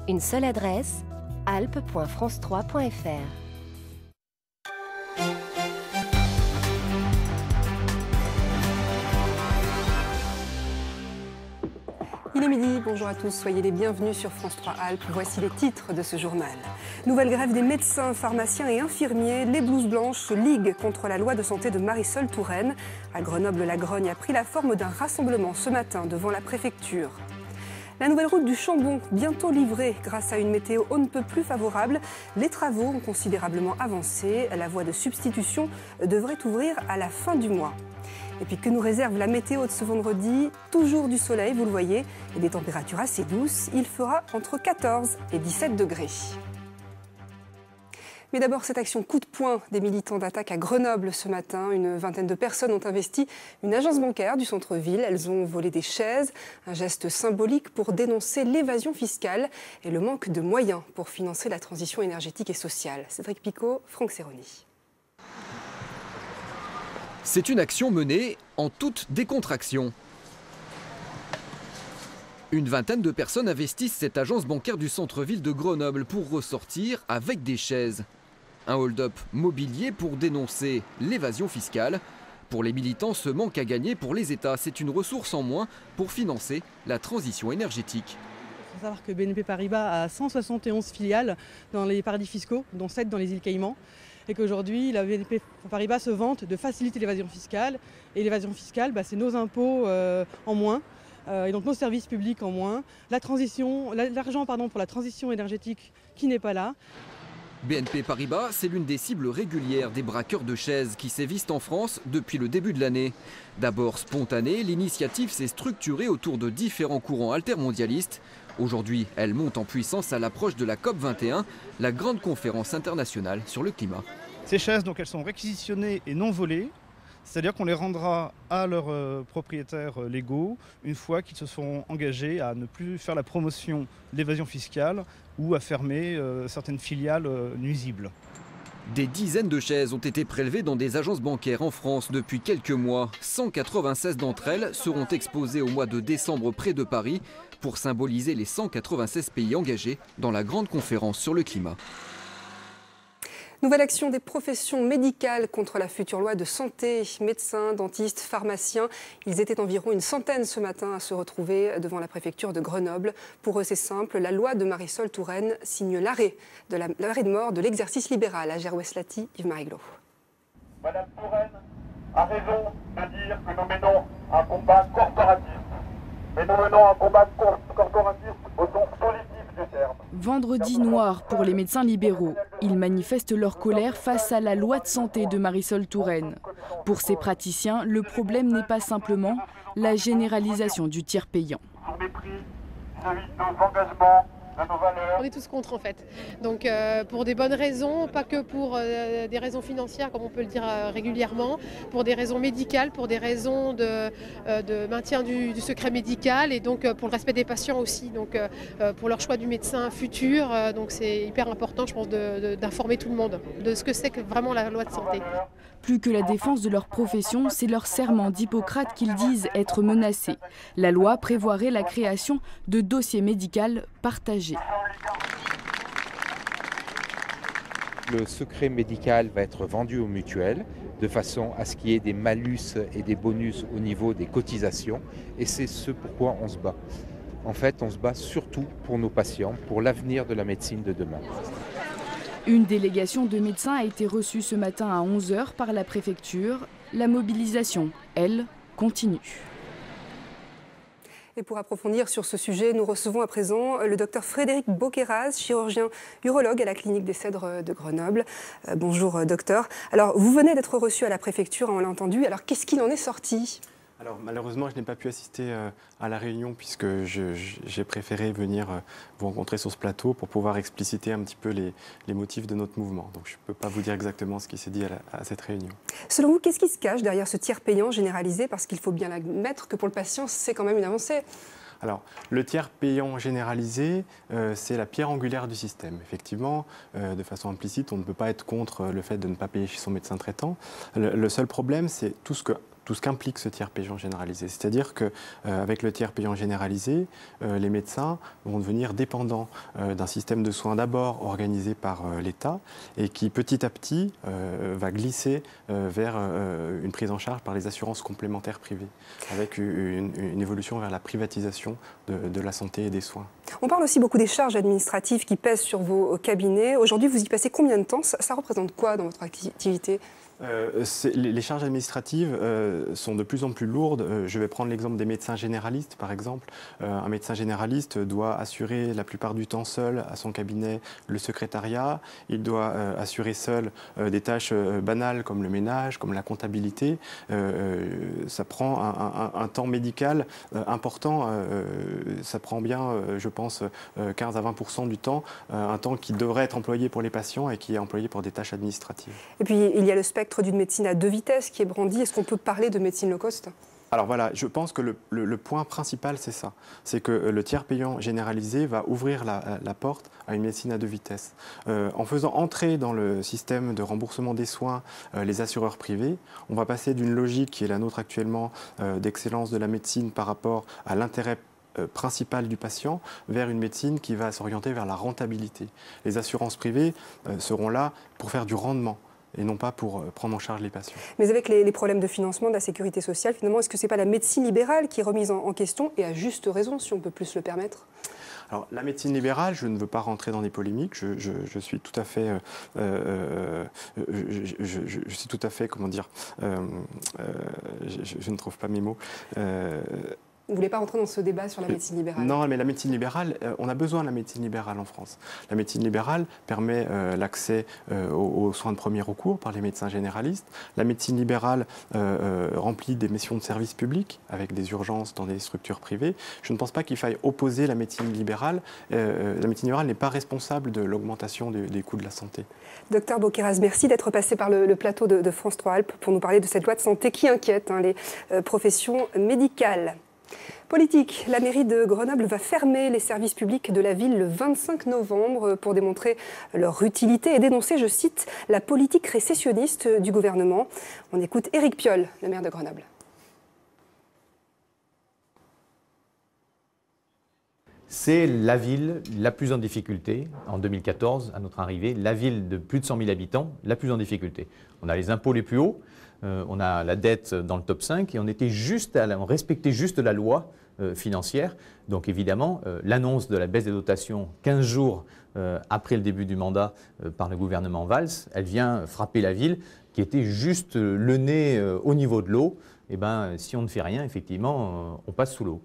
Une seule adresse, alpes.france3.fr. Il est midi, bonjour à tous, soyez les bienvenus sur France 3 Alpes. Voici les titres de ce journal. Nouvelle grève des médecins, pharmaciens et infirmiers. Les blouses blanches se liguent contre la loi de santé de Marisol Touraine. À Grenoble, la grogne a pris la forme d'un rassemblement ce matin devant la préfecture. La nouvelle route du Chambon, bientôt livrée grâce à une météo on ne peut plus favorable. Les travaux ont considérablement avancé. La voie de substitution devrait ouvrir à la fin du mois. Et puis que nous réserve la météo de ce vendredi? Toujours du soleil, vous le voyez, et des températures assez douces. Il fera entre 14 et 17 degrés. Mais d'abord, cette action coup de poing des militants d'attaque à Grenoble ce matin. Une vingtaine de personnes ont investi une agence bancaire du centre-ville. Elles ont volé des chaises, un geste symbolique pour dénoncer l'évasion fiscale et le manque de moyens pour financer la transition énergétique et sociale. Cédric Picot, Franck Serroni. C'est une action menée en toute décontraction. Une vingtaine de personnes investissent cette agence bancaire du centre-ville de Grenoble pour ressortir avec des chaises. Un hold-up mobilier pour dénoncer l'évasion fiscale. Pour les militants, ce manque à gagner pour les États, c'est une ressource en moins pour financer la transition énergétique. Il faut savoir que BNP Paribas a 171 filiales dans les paradis fiscaux, dont 7 dans les îles Caïmans. Et qu'aujourd'hui, la BNP Paribas se vante de faciliter l'évasion fiscale. Et l'évasion fiscale, c'est nos impôts en moins, et donc nos services publics en moins, l'argent pour la transition énergétique qui n'est pas là. BNP Paribas, c'est l'une des cibles régulières des braqueurs de chaises qui sévissent en France depuis le début de l'année. D'abord spontanée, l'initiative s'est structurée autour de différents courants altermondialistes. Aujourd'hui, elle monte en puissance à l'approche de la COP21, la grande conférence internationale sur le climat. Ces chaises, donc, elles sont réquisitionnées et non volées, c'est-à-dire qu'on les rendra à leurs propriétaires légaux une fois qu'ils se seront engagés à ne plus faire la promotion de l'évasion fiscale ou à fermer certaines filiales nuisibles. Des dizaines de chaises ont été prélevées dans des agences bancaires en France depuis quelques mois. 196 d'entre elles seront exposées au mois de décembre près de Paris pour symboliser les 196 pays engagés dans la grande conférence sur le climat. Nouvelle action des professions médicales contre la future loi de santé. Médecins, dentistes, pharmaciens, ils étaient environ une centaine ce matin à se retrouver devant la préfecture de Grenoble. Pour eux, c'est simple, la loi de Marisol Touraine signe l'arrêt de mort de l'exercice libéral. À Gerweslati, Yves-Marie Glo. Madame Touraine a raison de dire que nous menons un combat corporatiste. Mais nous menons un combat corporatiste au sens politique du terme. Vendredi noir pour les médecins libéraux. Ils manifestent leur colère face à la loi de santé de Marisol Touraine. Pour ces praticiens, le problème n'est pas simplement la généralisation du tiers payant. Son mépris vis-à-vis de nos engagements, de nos valeurs. On est tous contre en fait. Donc pour des bonnes raisons, pas que pour des raisons financières comme on peut le dire régulièrement, pour des raisons médicales, pour des raisons de maintien du secret médical et donc pour le respect des patients aussi, donc pour leur choix du médecin futur. Donc c'est hyper important je pense d'informer tout le monde de ce que c'est que vraiment la loi de santé. Plus que la défense de leur profession, c'est leur serment d'Hippocrate qu'ils disent être menacés. La loi prévoirait la création de dossiers médicaux partagés. Le secret médical va être vendu aux mutuelles de façon à ce qu'il y ait des malus et des bonus au niveau des cotisations. Et c'est ce pourquoi on se bat. En fait, on se bat surtout pour nos patients, pour l'avenir de la médecine de demain. Une délégation de médecins a été reçue ce matin à 11 h par la préfecture. La mobilisation, elle, continue. Et pour approfondir sur ce sujet, nous recevons à présent le docteur Frédéric Boqueraz, chirurgien urologue à la clinique des Cèdres de Grenoble. Bonjour docteur. Alors vous venez d'être reçu à la préfecture, on l'a entendu. Alors qu'est-ce qu'il en est sorti ? Alors malheureusement, je n'ai pas pu assister à la réunion puisque j'ai préféré venir vous rencontrer sur ce plateau pour pouvoir expliciter un petit peu les motifs de notre mouvement. Donc je ne peux pas vous dire exactement ce qui s'est dit à cette réunion. Selon vous, qu'est-ce qui se cache derrière ce tiers payant généralisé? Parce qu'il faut bien admettre que pour le patient, c'est quand même une avancée. Alors, le tiers payant généralisé, c'est la pierre angulaire du système. Effectivement, de façon implicite, on ne peut pas être contre le fait de ne pas payer chez son médecin traitant. Le seul problème, c'est tout tout ce qu'implique ce tiers payant généralisé. C'est-à-dire qu'avec le tiers payant généralisé, les médecins vont devenir dépendants d'un système de soins d'abord organisé par l'État et qui petit à petit va glisser vers une prise en charge par les assurances complémentaires privées, avec une évolution vers la privatisation de la santé et des soins. On parle aussi beaucoup des charges administratives qui pèsent sur vos cabinets. Aujourd'hui, vous y passez combien de temps? Ça représente quoi dans votre activité? Les charges administratives sont de plus en plus lourdes. Je vais prendre l'exemple des médecins généralistes, par exemple. Un médecin généraliste doit assurer la plupart du temps seul à son cabinet le secrétariat. Il doit assurer seul des tâches banales comme le ménage, comme la comptabilité. Ça prend un temps médical important. Ça prend bien, je pense, 15 à 20% du temps. Un temps qui devrait être employé pour les patients et qui est employé pour des tâches administratives. Et puis, il y a le spectre d'une médecine à 2 vitesses qui est brandi. Est-ce qu'on peut parler de médecine low cost? Alors voilà, je pense que le point principal, c'est ça. C'est que le tiers payant généralisé va ouvrir la porte à une médecine à 2 vitesses. En faisant entrer dans le système de remboursement des soins les assureurs privés, on va passer d'une logique qui est la nôtre actuellement d'excellence de la médecine par rapport à l'intérêt principal du patient vers une médecine qui va s'orienter vers la rentabilité. Les assurances privées seront là pour faire du rendement et non pas pour prendre en charge les patients. Mais avec les problèmes de financement de la sécurité sociale, finalement, est-ce que ce n'est pas la médecine libérale qui est remise en question, et à juste raison, si on peut plus se le permettre? Alors, la médecine libérale, je ne veux pas rentrer dans des polémiques, je suis tout à fait, je suis tout à fait, comment dire, je ne trouve pas mes mots. Vous ne voulez pas rentrer dans ce débat sur la médecine libérale? Non, mais la médecine libérale, on a besoin de la médecine libérale en France. La médecine libérale permet l'accès aux soins de premier recours par les médecins généralistes. La médecine libérale remplit des missions de service public avec des urgences dans des structures privées. Je ne pense pas qu'il faille opposer la médecine libérale. La médecine libérale n'est pas responsable de l'augmentation des coûts de la santé. Docteur Boqueras, merci d'être passé par le plateau de France 3 Alpes pour nous parler de cette loi de santé qui inquiète les professions médicales. Politique, la mairie de Grenoble va fermer les services publics de la ville le 25 novembre pour démontrer leur utilité et dénoncer, je cite, la politique récessionniste du gouvernement. On écoute Éric Piolle, le maire de Grenoble. C'est la ville la plus en difficulté, en 2014, à notre arrivée, la ville de plus de 100 000 habitants, la plus en difficulté. On a les impôts les plus hauts, on a la dette dans le top 5 et on respectait juste la loi financière. Donc évidemment, l'annonce de la baisse des dotations 15 jours après le début du mandat par le gouvernement Valls, elle vient frapper la ville qui était juste le nez au niveau de l'eau. Et bien, si on ne fait rien, effectivement, on passe sous l'eau.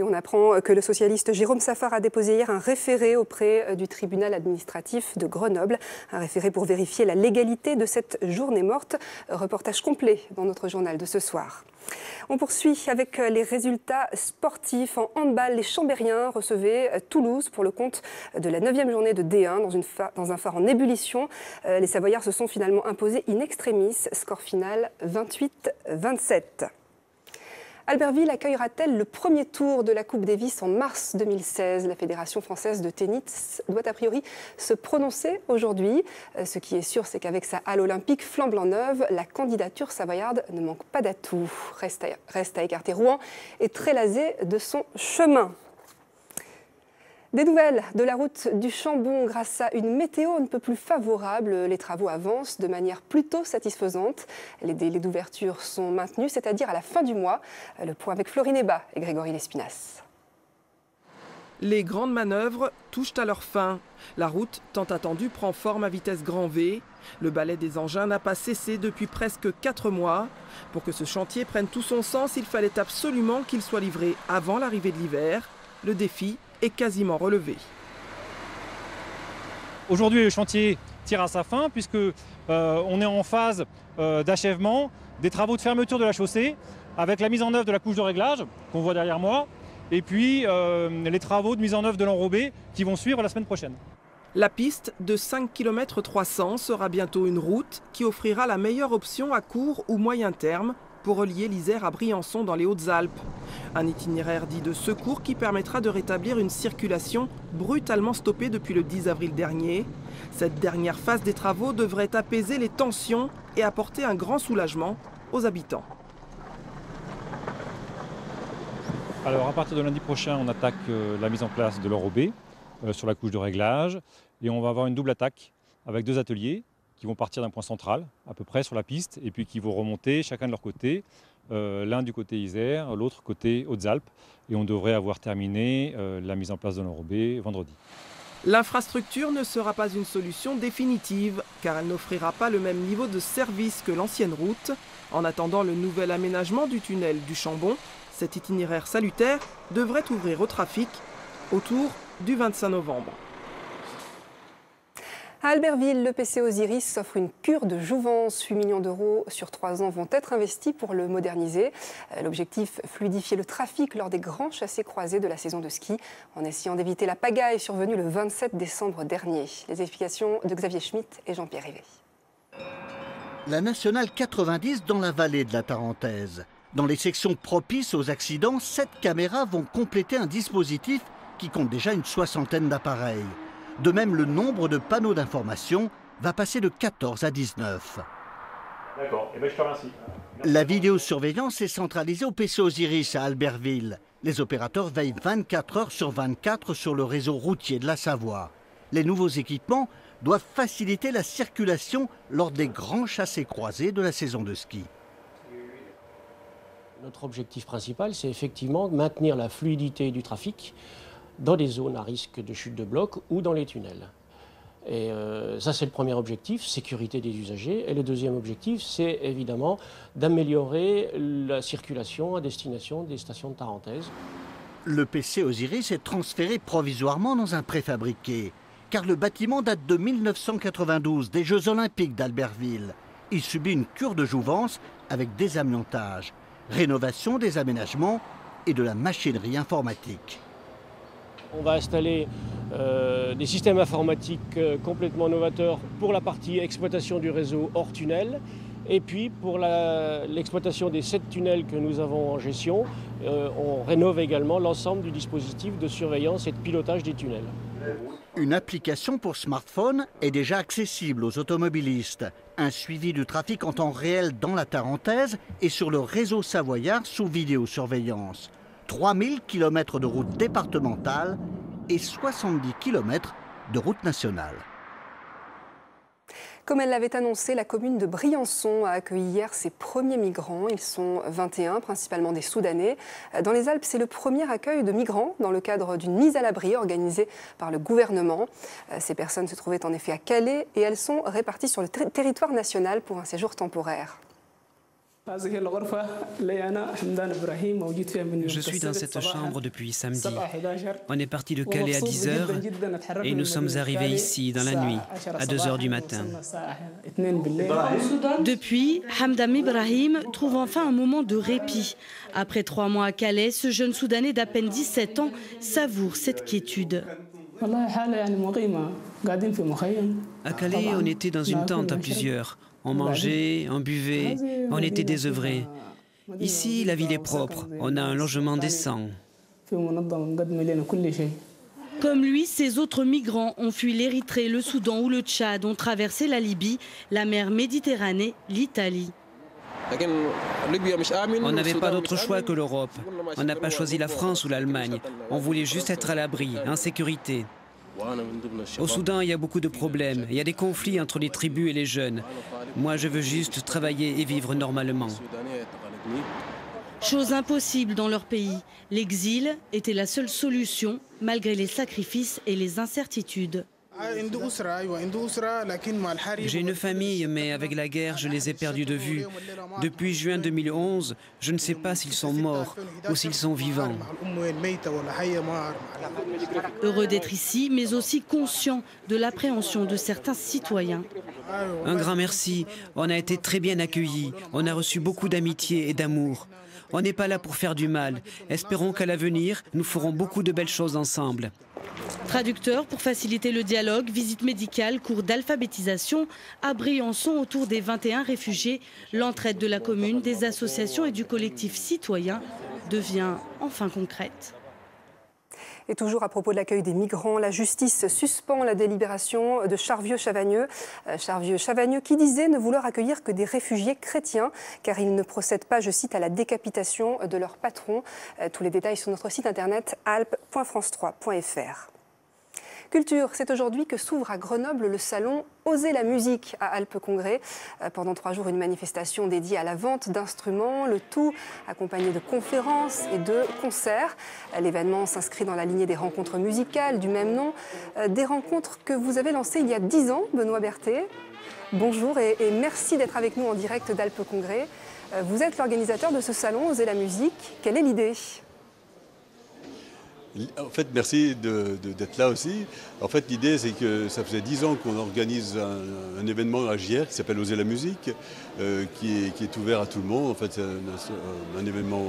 Et on apprend que le socialiste Jérôme Safar a déposé hier un référé auprès du tribunal administratif de Grenoble. Un référé pour vérifier la légalité de cette journée morte. Reportage complet dans notre journal de ce soir. On poursuit avec les résultats sportifs. En handball, les Chambériens recevaient Toulouse pour le compte de la 9e journée de D1 dans un phare en ébullition. Les Savoyards se sont finalement imposés in extremis. Score final 28-27. Albertville accueillera-t-elle le premier tour de la Coupe Davis en mars 2016? La Fédération française de tennis doit a priori se prononcer aujourd'hui. Ce qui est sûr, c'est qu'avec sa halle olympique flambant neuve, la candidature savoyarde ne manque pas d'atouts. Reste à écarter Rouen et Trélazé de son chemin. Des nouvelles de la route du Chambon grâce à une météo un peu plus favorable. Les travaux avancent de manière plutôt satisfaisante. Les délais d'ouverture sont maintenus, c'est-à-dire à la fin du mois. Le point avec Florine Eba et Grégory Lespinasse. Les grandes manœuvres touchent à leur fin. La route tant attendue prend forme à vitesse grand V. Le balai des engins n'a pas cessé depuis presque 4 mois. Pour que ce chantier prenne tout son sens, il fallait absolument qu'il soit livré avant l'arrivée de l'hiver. Le défi est quasiment relevé. Aujourd'hui, le chantier tire à sa fin puisque on est en phase d'achèvement des travaux de fermeture de la chaussée avec la mise en œuvre de la couche de réglage qu'on voit derrière moi et puis les travaux de mise en œuvre de l'enrobé qui vont suivre la semaine prochaine. La piste de 5 km 300 sera bientôt une route qui offrira la meilleure option à court ou moyen terme pour relier l'Isère à Briançon dans les Hautes-Alpes. Un itinéraire dit de secours qui permettra de rétablir une circulation brutalement stoppée depuis le 10 avril dernier. Cette dernière phase des travaux devrait apaiser les tensions et apporter un grand soulagement aux habitants. Alors à partir de lundi prochain, on attaque la mise en place de l'enrobé sur la couche de réglage. Et on va avoir une double attaque avec 2 ateliers qui vont partir d'un point central, à peu près sur la piste, et puis qui vont remonter chacun de leur côté, l'un du côté Isère, l'autre côté Hautes-Alpes. Et on devrait avoir terminé la mise en place de l'enrobé vendredi. L'infrastructure ne sera pas une solution définitive, car elle n'offrira pas le même niveau de service que l'ancienne route. En attendant le nouvel aménagement du tunnel du Chambon, cet itinéraire salutaire devrait ouvrir au trafic autour du 25 novembre. À Albertville, le PC Osiris offre une cure de jouvence. 8 millions d'euros sur 3 ans vont être investis pour le moderniser. L'objectif, fluidifier le trafic lors des grands chassés-croisés de la saison de ski, en essayant d'éviter la pagaille survenue le 27 décembre dernier. Les explications de Xavier Schmitt et Jean-Pierre Rivet. La nationale 90 dans la vallée de la Tarentaise. Dans les sections propices aux accidents, 7 caméras vont compléter un dispositif qui compte déjà une 60aine d'appareils. De même, le nombre de panneaux d'information va passer de 14 à 19. D'accord, je te remercie. La vidéosurveillance est centralisée au PC Osiris à Albertville. Les opérateurs veillent 24 heures sur 24 sur le réseau routier de la Savoie. Les nouveaux équipements doivent faciliter la circulation lors des grands chassés-croisés de la saison de ski. Notre objectif principal, c'est effectivement maintenir la fluidité du trafic dans des zones à risque de chute de bloc ou dans les tunnels. Et ça, c'est le premier objectif, sécurité des usagers. Et le deuxième objectif, c'est évidemment d'améliorer la circulation à destination des stations de Tarentaise. Le PC Osiris est transféré provisoirement dans un préfabriqué, car le bâtiment date de 1992, des Jeux Olympiques d'Albertville. Il subit une cure de jouvence avec désamiantage, rénovation des aménagements et de la machinerie informatique. On va installer des systèmes informatiques complètement novateurs pour la partie exploitation du réseau hors tunnel. Et puis pour l'exploitation des 7 tunnels que nous avons en gestion, on rénove également l'ensemble du dispositif de surveillance et de pilotage des tunnels. Une application pour smartphone est déjà accessible aux automobilistes. Un suivi du trafic en temps réel dans la Tarentaise et sur le réseau savoyard sous vidéosurveillance. 3000 km de routes départementales et 70 km de routes nationales. Comme elle l'avait annoncé, la commune de Briançon a accueilli hier ses premiers migrants. Ils sont 21, principalement des Soudanais. Dans les Alpes, c'est le premier accueil de migrants dans le cadre d'une mise à l'abri organisée par le gouvernement. Ces personnes se trouvaient en effet à Calais et elles sont réparties sur le territoire national pour un séjour temporaire. Je suis dans cette chambre depuis samedi. On est parti de Calais à 10 h et nous sommes arrivés ici dans la nuit, à 2 h du matin. Depuis, Hamdam Ibrahim trouve enfin un moment de répit. Après 3 mois à Calais, ce jeune Soudanais d'à peine 17 ans savoure cette quiétude. À Calais, on était dans une tente à plusieurs. On mangeait, on buvait, on était désœuvrés. Ici, la ville est propre, on a un logement décent. Comme lui, ces autres migrants ont fui l'Érythrée, le Soudan ou le Tchad, ont traversé la Libye, la mer Méditerranée, l'Italie. On n'avait pas d'autre choix que l'Europe. On n'a pas choisi la France ou l'Allemagne. On voulait juste être à l'abri, en sécurité. Au Soudan, il y a beaucoup de problèmes. Il y a des conflits entre les tribus et les jeunes. Moi, je veux juste travailler et vivre normalement. Chose impossible dans leur pays. L'exil était la seule solution, malgré les sacrifices et les incertitudes. J'ai une famille, mais avec la guerre, je les ai perdus de vue. Depuis juin 2011, je ne sais pas s'ils sont morts ou s'ils sont vivants. Heureux d'être ici, mais aussi conscient de l'appréhension de certains citoyens. Un grand merci. On a été très bien accueillis. On a reçu beaucoup d'amitié et d'amour. On n'est pas là pour faire du mal. Espérons qu'à l'avenir, nous ferons beaucoup de belles choses ensemble. Traducteur pour faciliter le dialogue, visite médicale, cours d'alphabétisation à Briançon autour des 21 réfugiés. L'entraide de la commune, des associations et du collectif citoyen devient enfin concrète. Et toujours à propos de l'accueil des migrants, la justice suspend la délibération de Charvieux-Chavagneux. Charvieux-Chavagneux qui disait ne vouloir accueillir que des réfugiés chrétiens car ils ne procèdent pas, je cite, à la décapitation de leur patron. Tous les détails sur notre site internet alpes.france3.fr. Culture, c'est aujourd'hui que s'ouvre à Grenoble le salon Oser la musique à Alpes Congrès. Pendant 3 jours, une manifestation dédiée à la vente d'instruments, le tout accompagné de conférences et de concerts. L'événement s'inscrit dans la lignée des rencontres musicales du même nom, des rencontres que vous avez lancées il y a 10 ans, Benoît Berthet. Bonjour et merci d'être avec nous en direct d'Alpes Congrès. Vous êtes l'organisateur de ce salon Oser la musique. Quelle est l'idée ? En fait, merci d'être là aussi. En fait, l'idée, c'est que ça faisait 10 ans qu'on organise un événement à Gières qui s'appelle Oser la musique, qui est ouvert à tout le monde. En fait, c'est un événement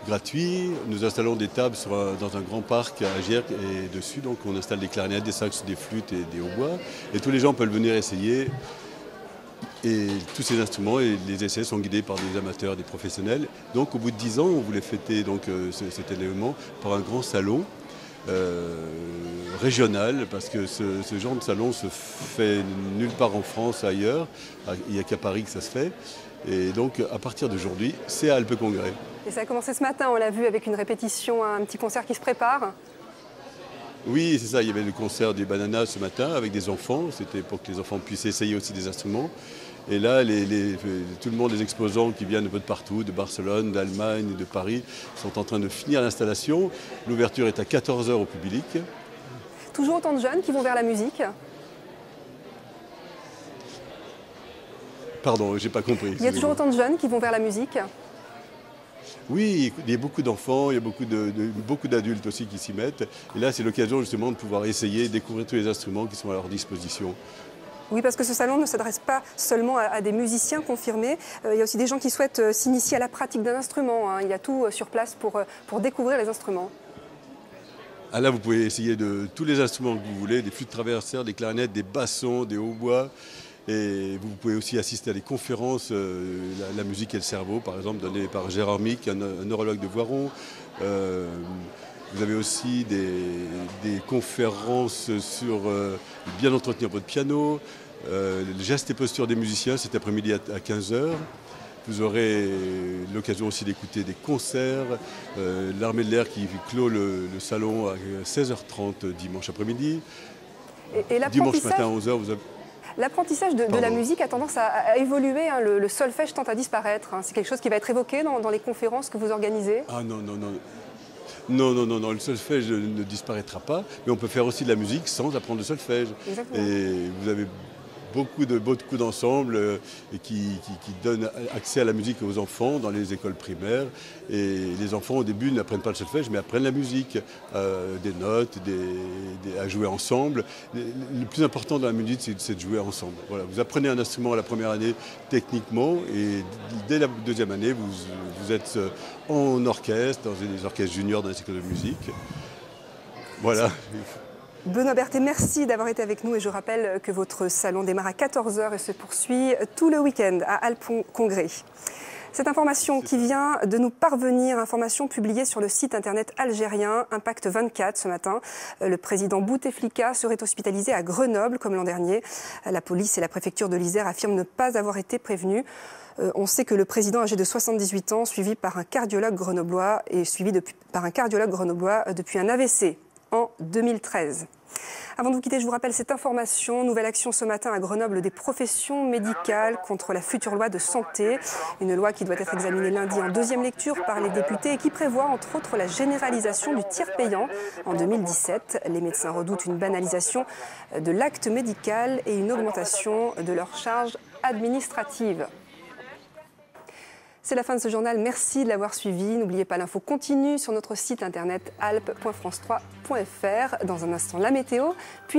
gratuit. Nous installons des tables dans un grand parc à Gières et dessus, donc, on installe des clarinettes, des saxes, des flûtes et des hautbois. Et tous les gens peuvent venir essayer. Et tous ces instruments et les essais sont guidés par des amateurs, des professionnels. Donc au bout de 10 ans, on voulait fêter donc, cet événement par un grand salon régional, parce que ce genre de salon se fait nulle part en France ailleurs. Il n'y a qu'à Paris que ça se fait. Et donc à partir d'aujourd'hui, c'est à Alpes Congrès. Et ça a commencé ce matin, on l'a vu avec une répétition, un petit concert qui se prépare. Oui, c'est ça. Il y avait le concert des Bananas ce matin avec des enfants. C'était pour que les enfants puissent essayer aussi des instruments. Et là, tout le monde, les exposants qui viennent un peu de partout, de Barcelone, d'Allemagne, de Paris, sont en train de finir l'installation. L'ouverture est à 14h au public. Toujours autant de jeunes qui vont vers la musique ? Pardon, j'ai pas compris. Il y a toujours autant de jeunes qui vont vers la musique ? Oui, il y a beaucoup d'enfants, il y a beaucoup d'adultes aussi qui s'y mettent. Et là, c'est l'occasion justement de pouvoir essayer, découvrir tous les instruments qui sont à leur disposition. Oui, parce que ce salon ne s'adresse pas seulement à des musiciens confirmés. Il y a aussi des gens qui souhaitent s'initier à la pratique d'un instrument. Il y a tout sur place pour découvrir les instruments. Ah là, vous pouvez essayer de tous les instruments que vous voulez, des flûtes traversières, des clarinettes, des bassons, des hautbois. Et vous pouvez aussi assister à des conférences, la musique et le cerveau, par exemple, données par Gérard Mick, un neurologue de Voiron. Vous avez aussi des conférences sur bien entretenir votre piano, les gestes et postures des musiciens cet après-midi à 15h. Vous aurez l'occasion aussi d'écouter des concerts. L'Armée de l'air qui clôt le salon à 16h30 dimanche après-midi. Et dimanche matin à 11h, vous avez... L'apprentissage de la musique a tendance à évoluer. Le solfège tente à disparaître. C'est quelque chose qui va être évoqué dans les conférences que vous organisez ? Ah non. Non, le solfège ne disparaîtra pas, mais on peut faire aussi de la musique sans apprendre le solfège. Exactement. Et vous avez beaucoup d'ensembles qui donnent accès à la musique aux enfants dans les écoles primaires. Et les enfants, au début, n'apprennent pas le solfège, mais apprennent la musique, des notes, à jouer ensemble. Le plus important dans la musique, c'est de jouer ensemble. Voilà, vous apprenez un instrument à la première année techniquement, et dès la deuxième année, vous êtes en orchestre, dans des orchestres juniors, dans les écoles de musique. Voilà. Benoît Berthet, merci d'avoir été avec nous et je rappelle que votre salon démarre à 14h et se poursuit tout le week-end à Alpes Congrès. Cette information qui vient de nous parvenir, information publiée sur le site internet algérien Impact 24 ce matin. Le président Bouteflika serait hospitalisé à Grenoble comme l'an dernier. La police et la préfecture de l'Isère affirment ne pas avoir été prévenus. On sait que le président âgé de 78 ans, suivi par un cardiologue grenoblois, depuis un AVC en 2013. Avant de vous quitter, je vous rappelle cette information. Nouvelle action ce matin à Grenoble des professions médicales contre la future loi de santé. Une loi qui doit être examinée lundi en deuxième lecture par les députés et qui prévoit entre autres la généralisation du tiers payant. En 2017, les médecins redoutent une banalisation de l'acte médical et une augmentation de leurs charges administratives. C'est la fin de ce journal, merci de l'avoir suivi. N'oubliez pas, l'info continue sur notre site internet alpes.france3.fr. Dans un instant, la météo, puis